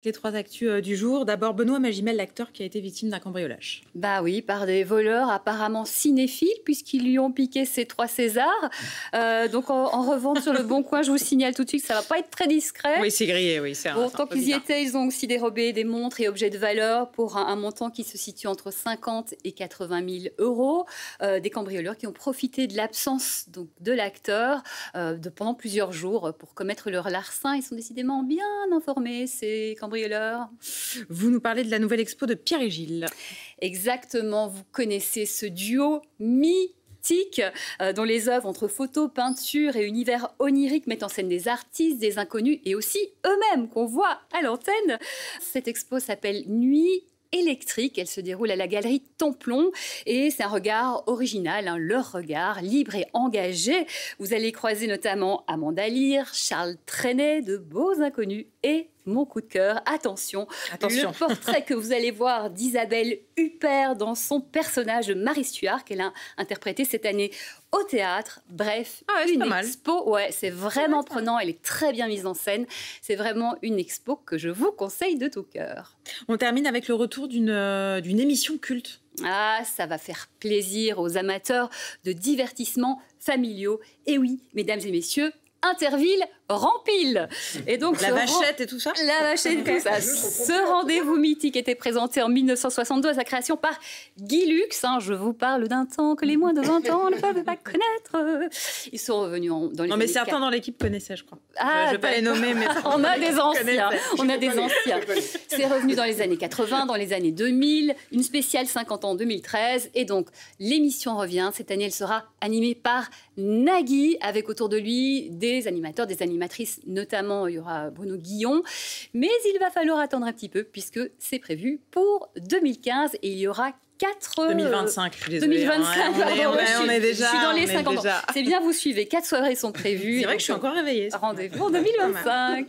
Les trois actus du jour. D'abord, Benoît Magimel, l'acteur qui a été victime d'un cambriolage. Bah oui, par des voleurs apparemment cinéphiles, puisqu'ils lui ont piqué ses 3 Césars. Donc en revente sur le Bon Coin, je vous signale tout de suite que ça va pas être très discret. Oui, c'est grillé, oui. Bon, tant qu'ils y étaient, ils ont aussi dérobé des montres et objets de valeur pour un montant qui se situe entre 50 et 80 000 euros. Des cambrioleurs qui ont profité de l'absence de l'acteur pendant plusieurs jours pour commettre leur larcin. Ils sont décidément bien informés, ces cambrioleurs. Vous nous parlez de la nouvelle expo de Pierre et Gilles. Exactement, vous connaissez ce duo mythique dont les œuvres entre photos, peinture et univers onirique mettent en scène des artistes, des inconnus et aussi eux-mêmes qu'on voit à l'antenne. Cette expo s'appelle Nuit électrique. Elle se déroule à la galerie Templon et c'est un regard original, leur regard libre et engagé. Vous allez croiser notamment Amanda Lear, Charles Trenet, de beaux inconnus et mon coup de cœur, attention, le portrait que vous allez voir d'Isabelle Huppert dans son personnage de Marie Stuart qu'elle a interprété cette année au théâtre. Bref, une expo, c'est vraiment prenant, elle est très bien mise en scène. C'est vraiment une expo que je vous conseille de tout cœur. On termine avec le retour d'une émission culte. Ah, ça va faire plaisir aux amateurs de divertissements familiaux. Et oui, mesdames et messieurs, Interville rempile. Et donc la vachette et tout ça. La vachette et tout ça. Ce rendez-vous mythique était présenté en 1962 à sa création par Guy Lux. Je vous parle d'un temps que les moins de 20 ans ne peuvent pas connaître. Ils sont revenus dans les Non, mais certains dans l'équipe connaissaient, je crois. Ah, je ne vais pas les nommer, mais on a des anciens. On a des anciens. C'est revenu dans les années 80, dans les années 2000, une spéciale 50 ans en 2013. Et donc, l'émission revient. Cette année, elle sera animée par Nagui, avec autour de lui des animateurs, des animatrices, notamment il y aura Bruno Guillon. Mais il va falloir attendre un petit peu, puisque c'est prévu pour 2015 et il y aura 2025, je suis désolée. 2025, on est déjà. Je suis dans les 50 ans. C'est bien, vous suivez. 4 soirées sont prévues. C'est vrai que je suis encore réveillée. Rendez-vous en 2025.